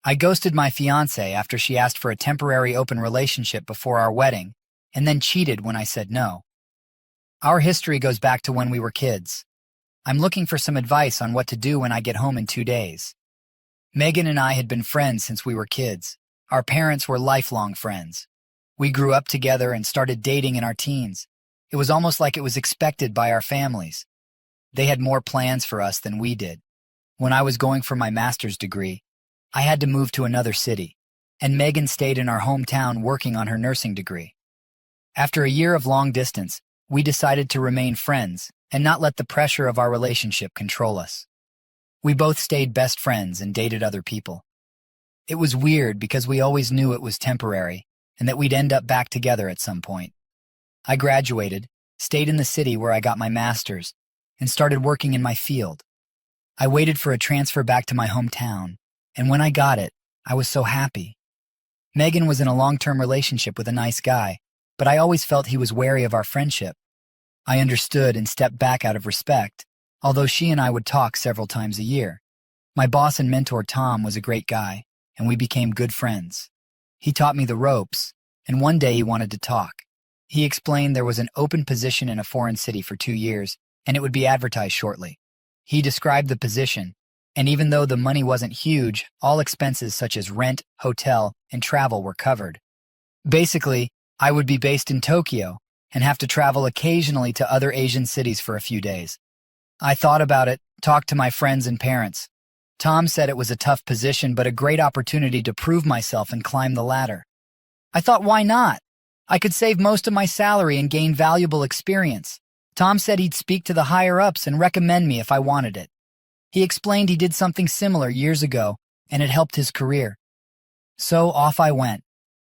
I ghosted my fiancée after she asked for a temporary open relationship before our wedding, and then cheated when I said no. Our history goes back to when we were kids. I'm looking for some advice on what to do when I get home in 2 days. Megan and I had been friends since we were kids. Our parents were lifelong friends. We grew up together and started dating in our teens. It was almost like it was expected by our families. They had more plans for us than we did. When I was going for my master's degree, I had to move to another city, and Megan stayed in our hometown working on her nursing degree. After a year of long distance, we decided to remain friends and not let the pressure of our relationship control us. We both stayed best friends and dated other people. It was weird because we always knew it was temporary and that we'd end up back together at some point. I graduated, stayed in the city where I got my master's, and started working in my field. I waited for a transfer back to my hometown, and when I got it, I was so happy. Megan was in a long-term relationship with a nice guy, but I always felt he was wary of our friendship. I understood and stepped back out of respect, although she and I would talk several times a year. My boss and mentor Tom was a great guy, and we became good friends. He taught me the ropes, and one day he wanted to talk. He explained there was an open position in a foreign city for 2 years, and it would be advertised shortly. He described the position, and even though the money wasn't huge, all expenses such as rent, hotel, and travel were covered. Basically, I would be based in Tokyo and have to travel occasionally to other Asian cities for a few days. I thought about it, talked to my friends and parents. Tom said it was a tough position but a great opportunity to prove myself and climb the ladder. I thought, why not? I could save most of my salary and gain valuable experience. Tom said he'd speak to the higher-ups and recommend me if I wanted it. He explained he did something similar years ago, and it helped his career. So off I went.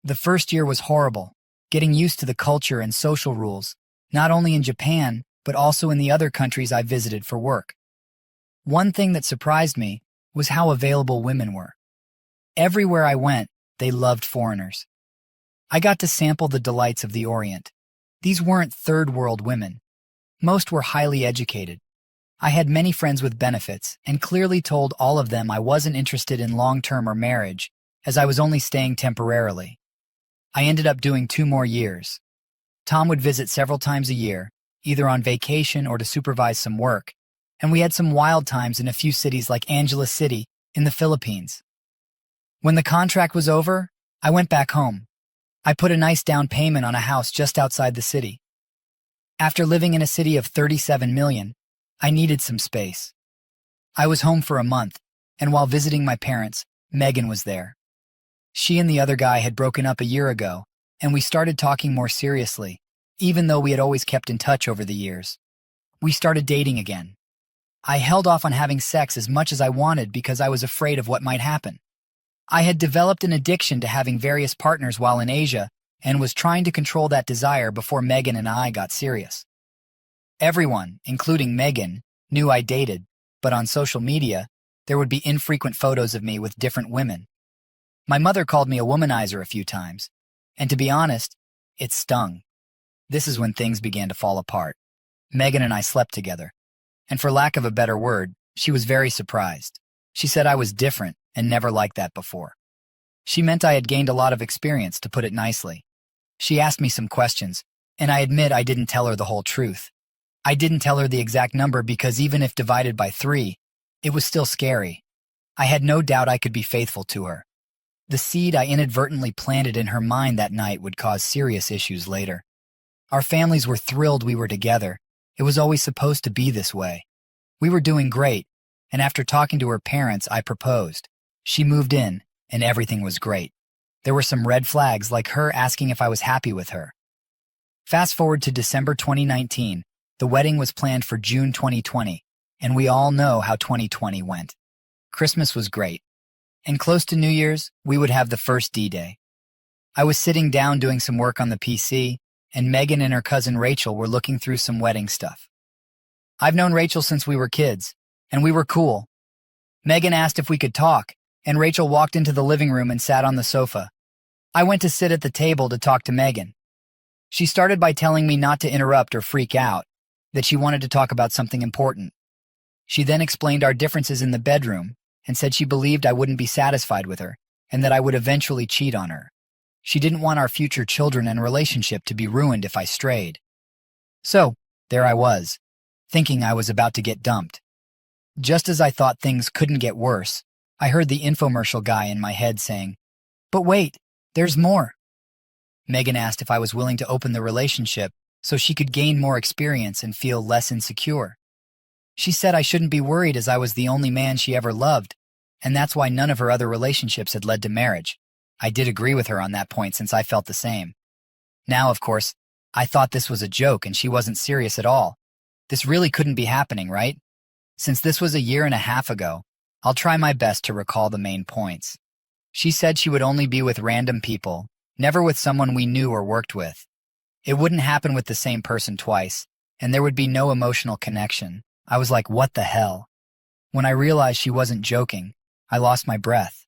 The first year was horrible, getting used to the culture and social rules, not only in Japan, but also in the other countries I visited for work. One thing that surprised me was how available women were. Everywhere I went, they loved foreigners. I got to sample the delights of the Orient. These weren't third-world women. Most were highly educated. I had many friends with benefits and clearly told all of them I wasn't interested in long-term or marriage, as I was only staying temporarily. I ended up doing 2 more years. Tom would visit several times a year, either on vacation or to supervise some work, and we had some wild times in a few cities like Angeles City in the Philippines. When the contract was over, I went back home. I put a nice down payment on a house just outside the city. After living in a city of 37 million, I needed some space. I was home for a month, and while visiting my parents, Megan was there. She and the other guy had broken up a year ago, and we started talking more seriously, even though we had always kept in touch over the years. We started dating again. I held off on having sex as much as I wanted because I was afraid of what might happen. I had developed an addiction to having various partners while in Asia and was trying to control that desire before Megan and I got serious. Everyone, including Megan, knew I dated, but on social media, there would be infrequent photos of me with different women. My mother called me a womanizer a few times, and to be honest, it stung. This is when things began to fall apart. Megan and I slept together, and for lack of a better word, she was very surprised. She said I was different and never liked that before. She meant I had gained a lot of experience, to put it nicely. She asked me some questions, and I admit I didn't tell her the whole truth. I didn't tell her the exact number because even if divided by 3, it was still scary. I had no doubt I could be faithful to her. The seed I inadvertently planted in her mind that night would cause serious issues later. Our families were thrilled we were together. It was always supposed to be this way. We were doing great, and after talking to her parents, I proposed. She moved in, and everything was great. There were some red flags, like her asking if I was happy with her. Fast forward to December 2019. The wedding was planned for June 2020, and we all know how 2020 went. Christmas was great, and close to New Year's, we would have the first D-Day. I was sitting down doing some work on the PC, and Megan and her cousin Rachel were looking through some wedding stuff. I've known Rachel since we were kids, and we were cool. Megan asked if we could talk, and Rachel walked into the living room and sat on the sofa. I went to sit at the table to talk to Megan. She started by telling me not to interrupt or freak out, that she wanted to talk about something important. She then explained our differences in the bedroom and said she believed I wouldn't be satisfied with her, and that I would eventually cheat on her. She didn't want our future children and relationship to be ruined if I strayed. So, there I was, thinking I was about to get dumped. Just as I thought things couldn't get worse, I heard the infomercial guy in my head saying, "But wait, there's more." Megan asked if I was willing to open the relationship so she could gain more experience and feel less insecure. She said I shouldn't be worried as I was the only man she ever loved, and that's why none of her other relationships had led to marriage. I did agree with her on that point since I felt the same. Now, of course, I thought this was a joke and she wasn't serious at all. This really couldn't be happening, right? Since this was a year and a half ago, I'll try my best to recall the main points. She said she would only be with random people, never with someone we knew or worked with. It wouldn't happen with the same person twice, and there would be no emotional connection. I was like, what the hell? When I realized she wasn't joking, I lost my breath.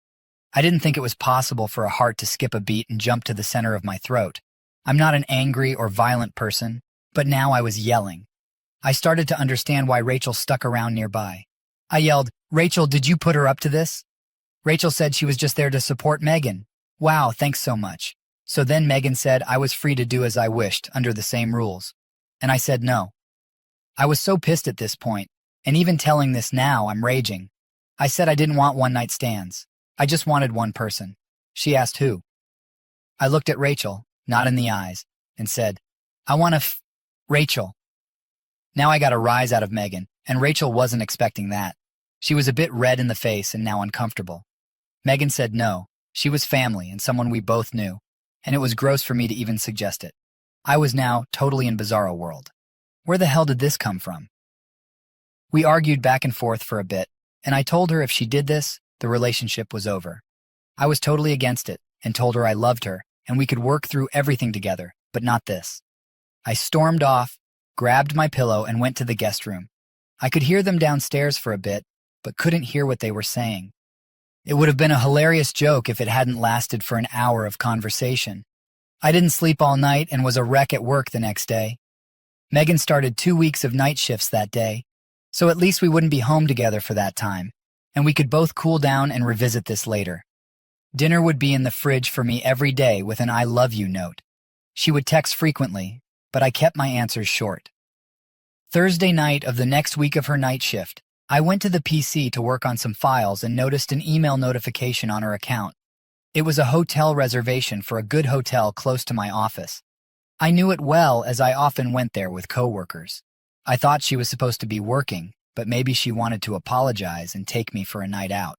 I didn't think it was possible for a heart to skip a beat and jump to the center of my throat. I'm not an angry or violent person, but now I was yelling. I started to understand why Rachel stuck around nearby. I yelled, "Rachel, did you put her up to this?" Rachel said she was just there to support Megan. Wow, thanks so much. So then Megan said I was free to do as I wished under the same rules. And I said no. I was so pissed at this point, and even telling this now, I'm raging. I said I didn't want one-night stands. I just wanted one person. She asked who. I looked at Rachel, not in the eyes, and said, I want to Rachel. Now I got a rise out of Megan, and Rachel wasn't expecting that. She was a bit red in the face and now uncomfortable. Megan said no. She was family and someone we both knew, and it was gross for me to even suggest it. I was now totally in Bizarro world. Where the hell did this come from? We argued back and forth for a bit, and I told her if she did this, the relationship was over. I was totally against it and told her I loved her and we could work through everything together, but not this. I stormed off, grabbed my pillow, and went to the guest room. I could hear them downstairs for a bit, but couldn't hear what they were saying. It would have been a hilarious joke if it hadn't lasted for an hour of conversation. I didn't sleep all night and was a wreck at work the next day. Megan started 2 weeks of night shifts that day, so at least we wouldn't be home together for that time, and we could both cool down and revisit this later. Dinner would be in the fridge for me every day with an I love you note. She would text frequently, but I kept my answers short. Thursday night of the next week of her night shift, I went to the PC to work on some files and noticed an email notification on her account. It was a hotel reservation for a good hotel close to my office. I knew it well as I often went there with coworkers. I thought she was supposed to be working, but maybe she wanted to apologize and take me for a night out.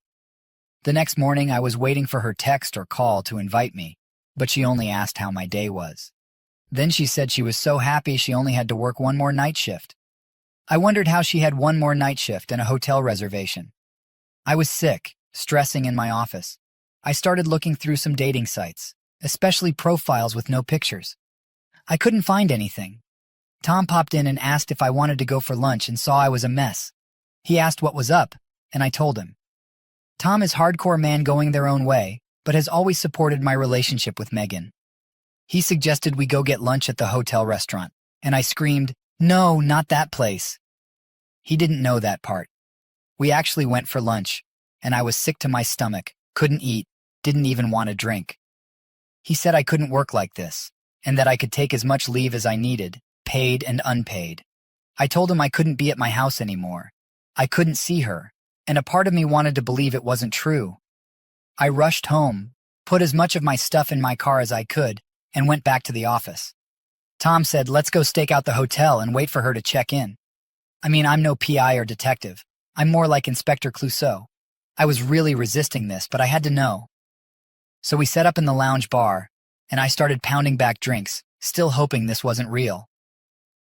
The next morning, I was waiting for her text or call to invite me, but she only asked how my day was. Then she said she was so happy she only had to work one more night shift. I wondered how she had one more night shift and a hotel reservation. I was sick, stressing in my office. I started looking through some dating sites, especially profiles with no pictures. I couldn't find anything. Tom popped in and asked if I wanted to go for lunch and saw I was a mess. He asked what was up, and I told him. Tom is hardcore man going their own way, but has always supported my relationship with Megan. He suggested we go get lunch at the hotel restaurant, and I screamed, "No, not that place." He didn't know that part. We actually went for lunch, and I was sick to my stomach, couldn't eat, didn't even want to drink. He said I couldn't work like this, and that I could take as much leave as I needed, paid and unpaid. I told him I couldn't be at my house anymore. I couldn't see her, and a part of me wanted to believe it wasn't true. I rushed home, put as much of my stuff in my car as I could, and went back to the office. Tom said, let's go stake out the hotel and wait for her to check in. I mean, I'm no PI or detective. I'm more like Inspector Clouseau. I was really resisting this, but I had to know. So we set up in the lounge bar, and I started pounding back drinks, still hoping this wasn't real.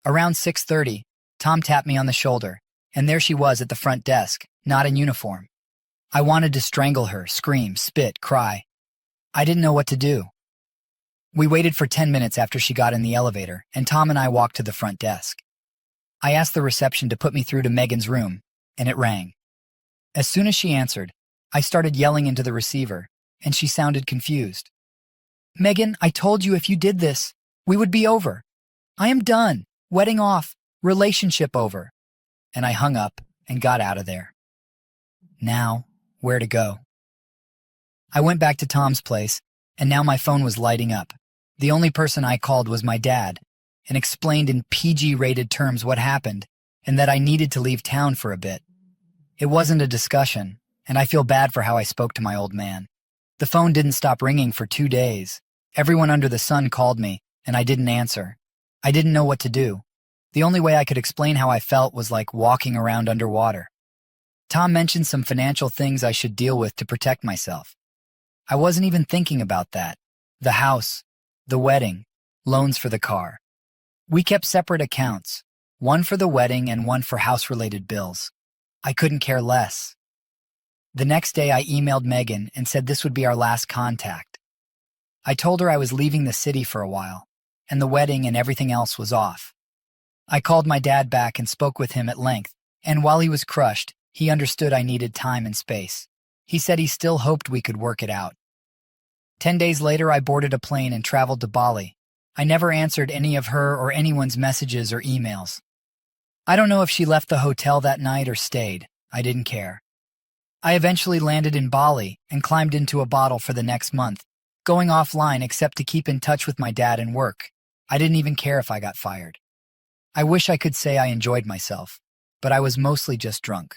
Around 6:30, Tom tapped me on the shoulder, and there she was at the front desk, not in uniform. I wanted to strangle her, scream, spit, cry. I didn't know what to do. We waited for 10 minutes after she got in the elevator, and Tom and I walked to the front desk. I asked the reception to put me through to Megan's room, and it rang. As soon as she answered, I started yelling into the receiver, and she sounded confused. Megan, I told you if you did this, we would be over. I am done. Wedding off. Relationship over. And I hung up and got out of there. Now, where to go? I went back to Tom's place, and now my phone was lighting up. The only person I called was my dad, and explained in PG-rated terms what happened, and that I needed to leave town for a bit. It wasn't a discussion, and I feel bad for how I spoke to my old man. The phone didn't stop ringing for 2 days. Everyone under the sun called me, and I didn't answer. I didn't know what to do. The only way I could explain how I felt was like walking around underwater. Tom mentioned some financial things I should deal with to protect myself. I wasn't even thinking about that. The house, the wedding, loans for the car. We kept separate accounts, one for the wedding and one for house-related bills. I couldn't care less. The next day I emailed Megan and said this would be our last contact. I told her I was leaving the city for a while, and the wedding and everything else was off. I called my dad back and spoke with him at length, and while he was crushed, he understood I needed time and space. He said he still hoped we could work it out. 10 days later, I boarded a plane and traveled to Bali. I never answered any of her or anyone's messages or emails. I don't know if she left the hotel that night or stayed. I didn't care. I eventually landed in Bali and climbed into a bottle for the next month, going offline except to keep in touch with my dad and work. I didn't even care if I got fired. I wish I could say I enjoyed myself, but I was mostly just drunk.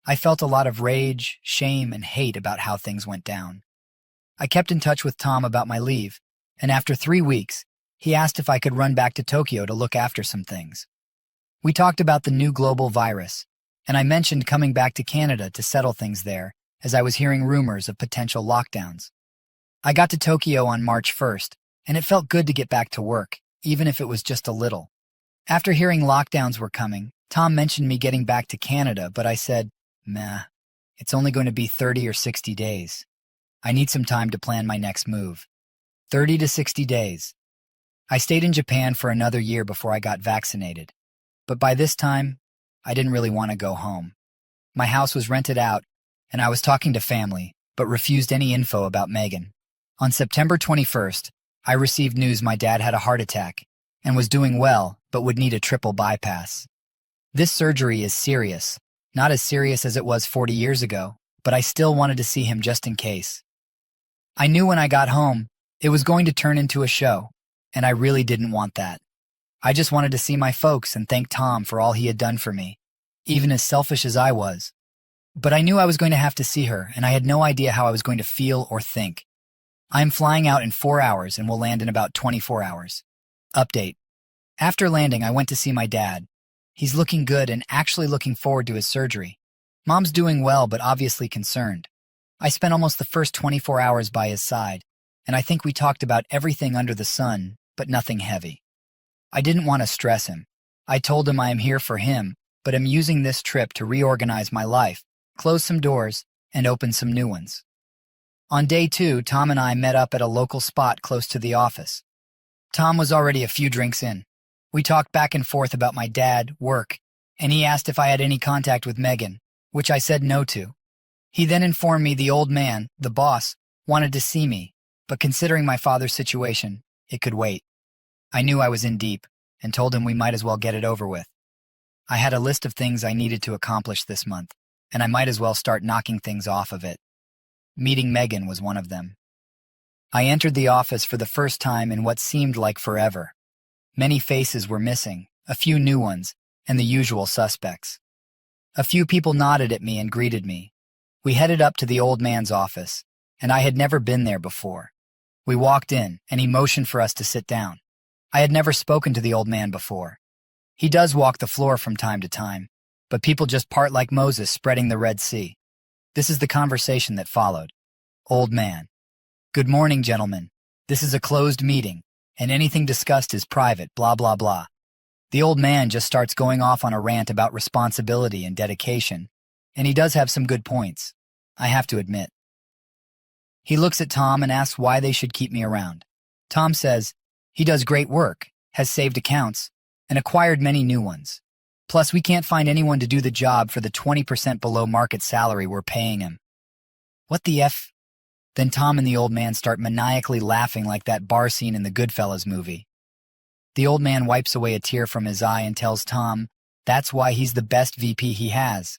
I felt a lot of rage, shame, and hate about how things went down. I kept in touch with Tom about my leave, and after 3 weeks, he asked if I could run back to Tokyo to look after some things. We talked about the new global virus, and I mentioned coming back to Canada to settle things there, as I was hearing rumors of potential lockdowns. I got to Tokyo on March 1st, and it felt good to get back to work, even if it was just a little. After hearing lockdowns were coming, Tom mentioned me getting back to Canada, but I said, meh, it's only going to be 30 or 60 days. I need some time to plan my next move. 30 to 60 days. I stayed in Japan for another year before I got vaccinated. But by this time, I didn't really want to go home. My house was rented out, and I was talking to family, but refused any info about Megan. On September 21st, I received news my dad had a heart attack and was doing well, but would need a triple bypass. This surgery is serious, not as serious as it was 40 years ago, but I still wanted to see him just in case. I knew when I got home, it was going to turn into a show, and I really didn't want that. I just wanted to see my folks and thank Tom for all he had done for me, even as selfish as I was. But I knew I was going to have to see her, and I had no idea how I was going to feel or think. I am flying out in 4 hours and will land in about 24 hours. Update. After landing, I went to see my dad. He's looking good and actually looking forward to his surgery. Mom's doing well, but obviously concerned. I spent almost the first 24 hours by his side, and I think we talked about everything under the sun, but nothing heavy. I didn't want to stress him. I told him I am here for him, but am using this trip to reorganize my life, close some doors, and open some new ones. On day 2, Tom and I met up at a local spot close to the office. Tom was already a few drinks in. We talked back and forth about my dad, work, and he asked if I had any contact with Megan, which I said no to. He then informed me the old man, the boss, wanted to see me, but considering my father's situation, it could wait. I knew I was in deep, and told him we might as well get it over with. I had a list of things I needed to accomplish this month, and I might as well start knocking things off of it. Meeting Megan was one of them. I entered the office for the first time in what seemed like forever. Many faces were missing, a few new ones, and the usual suspects. A few people nodded at me and greeted me. We headed up to the old man's office, and I had never been there before. We walked in, and he motioned for us to sit down. I had never spoken to the old man before. He does walk the floor from time to time, but people just part like Moses spreading the Red Sea. This is the conversation that followed. Old man. Good morning, gentlemen. This is a closed meeting, and anything discussed is private, blah, blah, blah. The old man just starts going off on a rant about responsibility and dedication, and he does have some good points, I have to admit. He looks at Tom and asks why they should keep me around. Tom says he does great work, has saved accounts, and acquired many new ones. Plus, we can't find anyone to do the job for the 20% below market salary we're paying him. What the F? Then Tom and the old man start maniacally laughing like that bar scene in the Goodfellas movie. The old man wipes away a tear from his eye and tells Tom that's why he's the best VP he has.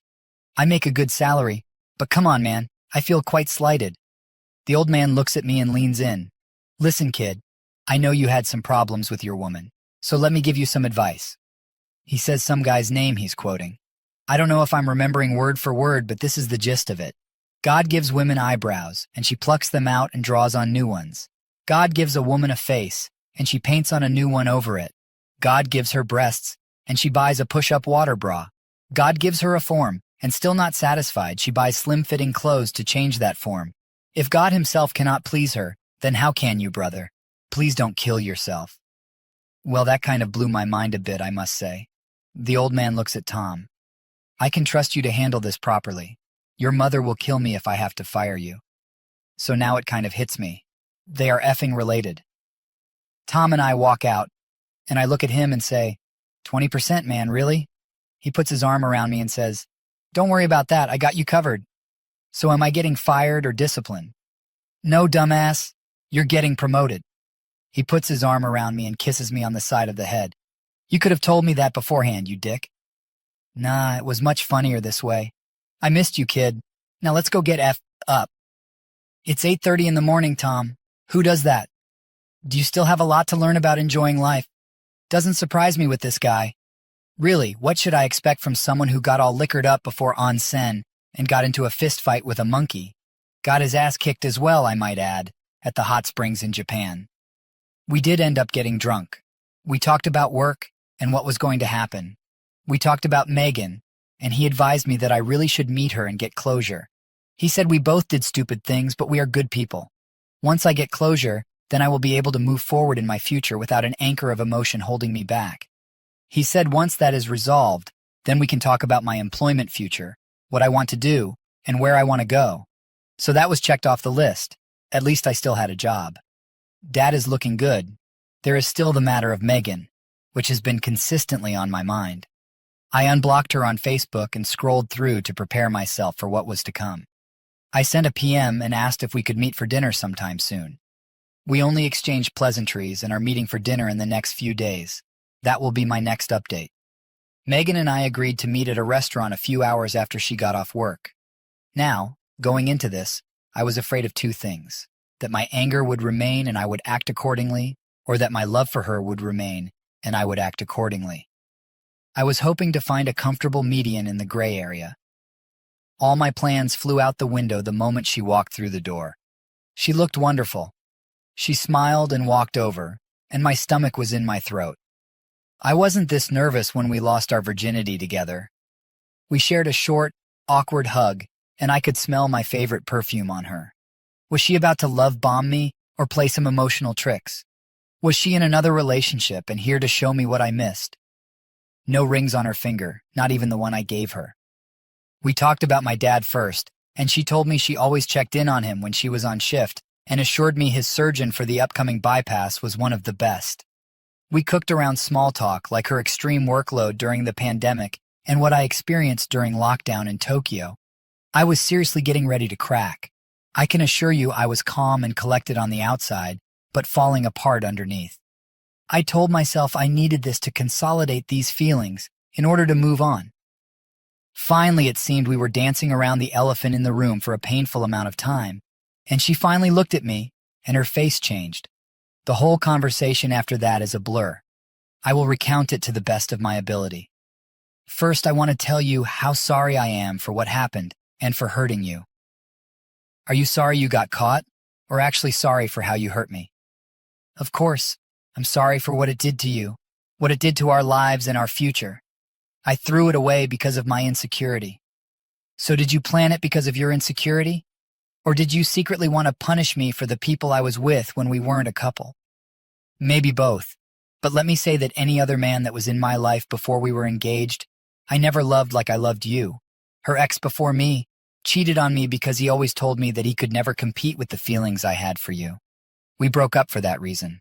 I make a good salary, but come on, man, I feel quite slighted. The old man looks at me and leans in. Listen, kid, I know you had some problems with your woman, so let me give you some advice. He says some guy's name he's quoting. I don't know if I'm remembering word for word, but this is the gist of it. God gives women eyebrows, and she plucks them out and draws on new ones. God gives a woman a face, and she paints on a new one over it. God gives her breasts, and she buys a push-up water bra. God gives her a form, and still not satisfied, she buys slim-fitting clothes to change that form. If God himself cannot please her, then how can you, brother? Please don't kill yourself. Well, that kind of blew my mind a bit, I must say. The old man looks at Tom. I can trust you to handle this properly. Your mother will kill me if I have to fire you. So now it kind of hits me. They are effing related. Tom and I walk out, and I look at him and say, 20%, man, really? He puts his arm around me and says, don't worry about that, I got you covered. So am I getting fired or disciplined? No, dumbass, you're getting promoted. He puts his arm around me and kisses me on the side of the head. You could have told me that beforehand, you dick. Nah, it was much funnier this way. I missed you, kid. Now let's go get F up. It's 8:30 in the morning, Tom. Who does that? Do you still have a lot to learn about enjoying life? Doesn't surprise me with this guy. Really, what should I expect from someone who got all liquored up before onsen and got into a fist fight with a monkey? Got his ass kicked as well, I might add, at the hot springs in Japan. We did end up getting drunk. We talked about work and what was going to happen. We talked about Megan, and he advised me that I really should meet her and get closure. He said we both did stupid things, but we are good people. Once I get closure, then I will be able to move forward in my future without an anchor of emotion holding me back. He said once that is resolved, then we can talk about my employment future, what I want to do, and where I want to go. So that was checked off the list. At least I still had a job. Dad is looking good. There is still the matter of Megan, which has been consistently on my mind. I unblocked her on Facebook and scrolled through to prepare myself for what was to come. I sent a PM and asked if we could meet for dinner sometime soon. We only exchanged pleasantries and are meeting for dinner in the next few days. That will be my next update. Megan and I agreed to meet at a restaurant a few hours after she got off work. Now, going into this, I was afraid of two things: that my anger would remain and I would act accordingly, or that my love for her would remain and I would act accordingly. I was hoping to find a comfortable median in the gray area. All my plans flew out the window the moment she walked through the door. She looked wonderful. She smiled and walked over, and my stomach was in my throat. I wasn't this nervous when we lost our virginity together. We shared a short, awkward hug, and I could smell my favorite perfume on her. Was she about to love bomb me or play some emotional tricks? Was she in another relationship and here to show me what I missed? No rings on her finger, not even the one I gave her. We talked about my dad first, and she told me she always checked in on him when she was on shift and assured me his surgeon for the upcoming bypass was one of the best. We cooked around small talk like her extreme workload during the pandemic and what I experienced during lockdown in Tokyo. I was seriously getting ready to crack. I can assure you I was calm and collected on the outside, but falling apart underneath. I told myself I needed this to consolidate these feelings in order to move on. Finally, it seemed we were dancing around the elephant in the room for a painful amount of time, and she finally looked at me, and her face changed. The whole conversation after that is a blur. I will recount it to the best of my ability. First, I want to tell you how sorry I am for what happened and for hurting you. Are you sorry you got caught, or actually sorry for how you hurt me? Of course, I'm sorry for what it did to you, what it did to our lives and our future. I threw it away because of my insecurity. So did you plan it because of your insecurity? Or did you secretly want to punish me for the people I was with when we weren't a couple? Maybe both, but let me say that any other man that was in my life before we were engaged, I never loved like I loved you. Her ex before me cheated on me because he always told me that he could never compete with the feelings I had for you. We broke up for that reason.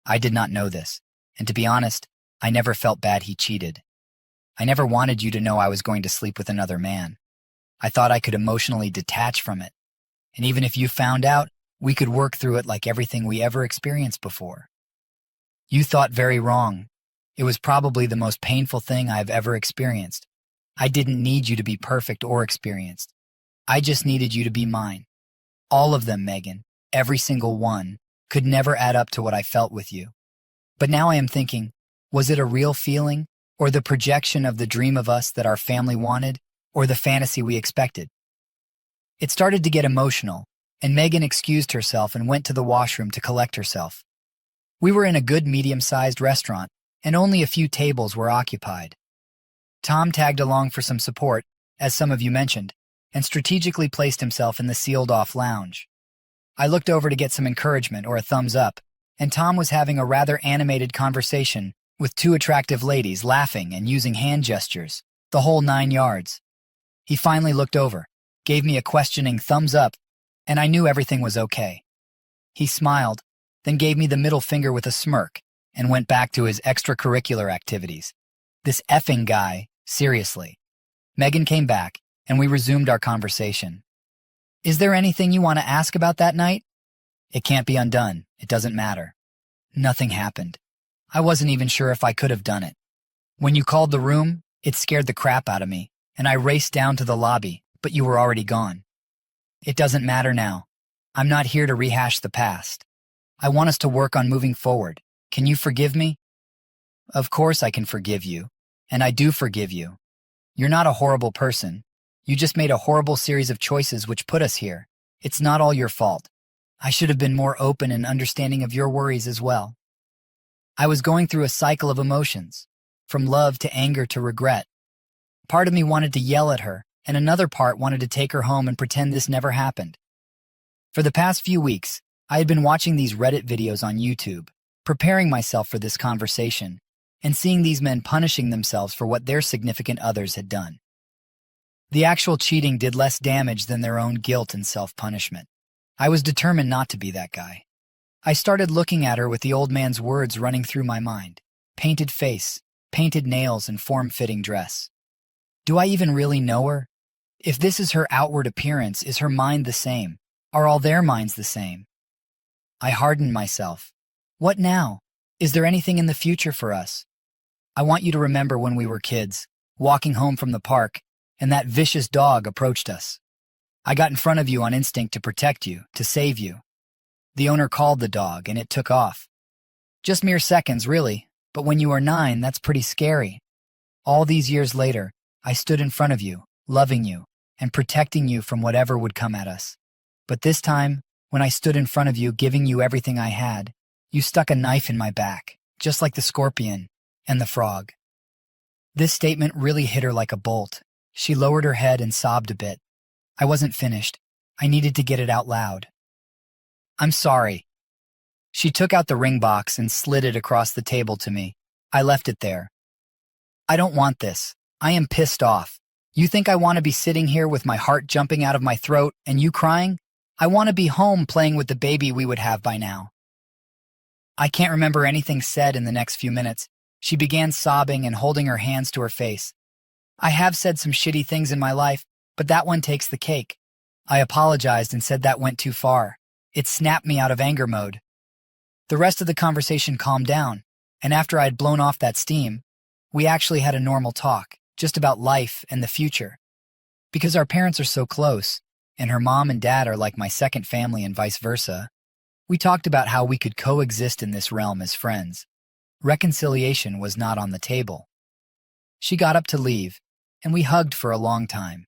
I did not know this, and to be honest, I never felt bad he cheated. I never wanted you to know I was going to sleep with another man. I thought I could emotionally detach from it, and even if you found out, we could work through it like everything we ever experienced before. You thought very wrong. It was probably the most painful thing I've ever experienced. I didn't need you to be perfect or experienced. I just needed you to be mine. All of them, Megan, every single one, could never add up to what I felt with you. But now I am thinking, was it a real feeling, or the projection of the dream of us that our family wanted, or the fantasy we expected? It started to get emotional, and Megan excused herself and went to the washroom to collect herself. We were in a good medium-sized restaurant, and only a few tables were occupied. Tom tagged along for some support, as some of you mentioned, and strategically placed himself in the sealed-off lounge. I looked over to get some encouragement or a thumbs up, and Tom was having a rather animated conversation with two attractive ladies laughing and using hand gestures, the whole 9 yards. He finally looked over, gave me a questioning thumbs up, and I knew everything was okay. He smiled, then gave me the middle finger with a smirk, and went back to his extracurricular activities. This effing guy, seriously. Megan came back, and we resumed our conversation. Is there anything you want to ask about that night? It can't be undone. It doesn't matter. Nothing happened. I wasn't even sure if I could have done it. When you called the room, it scared the crap out of me, and I raced down to the lobby, but you were already gone. It doesn't matter now. I'm not here to rehash the past. I want us to work on moving forward. Can you forgive me? Of course I can forgive you, and I do forgive you. You're not a horrible person. You just made a horrible series of choices which put us here. It's not all your fault. I should have been more open and understanding of your worries as well. I was going through a cycle of emotions, from love to anger to regret. Part of me wanted to yell at her, and another part wanted to take her home and pretend this never happened. For the past few weeks, I had been watching these Reddit videos on YouTube, preparing myself for this conversation, and seeing these men punishing themselves for what their significant others had done. The actual cheating did less damage than their own guilt and self-punishment. I was determined not to be that guy. I started looking at her with the old man's words running through my mind. Painted face, painted nails, and form-fitting dress. Do I even really know her? If this is her outward appearance, is her mind the same? Are all their minds the same? I hardened myself. What now? Is there anything in the future for us? I want you to remember when we were kids, walking home from the park, and that vicious dog approached us. I got in front of you on instinct to protect you, to save you. The owner called the dog, and it took off. Just mere seconds, really, but when you are 9, that's pretty scary. All these years later, I stood in front of you, loving you, and protecting you from whatever would come at us. But this time, when I stood in front of you, giving you everything I had, you stuck a knife in my back, just like the scorpion and the frog. This statement really hit her like a bolt. She lowered her head and sobbed a bit. I wasn't finished. I needed to get it out loud. I'm sorry. She took out the ring box and slid it across the table to me. I left it there. I don't want this. I am pissed off. You think I want to be sitting here with my heart jumping out of my throat and you crying? I want to be home playing with the baby we would have by now. I can't remember anything said in the next few minutes. She began sobbing and holding her hands to her face. I have said some shitty things in my life, but that one takes the cake. I apologized and said that went too far. It snapped me out of anger mode. The rest of the conversation calmed down, and after I had blown off that steam, we actually had a normal talk, just about life and the future. Because our parents are so close, and her mom and dad are like my second family and vice versa, we talked about how we could coexist in this realm as friends. Reconciliation was not on the table. She got up to leave, and we hugged for a long time.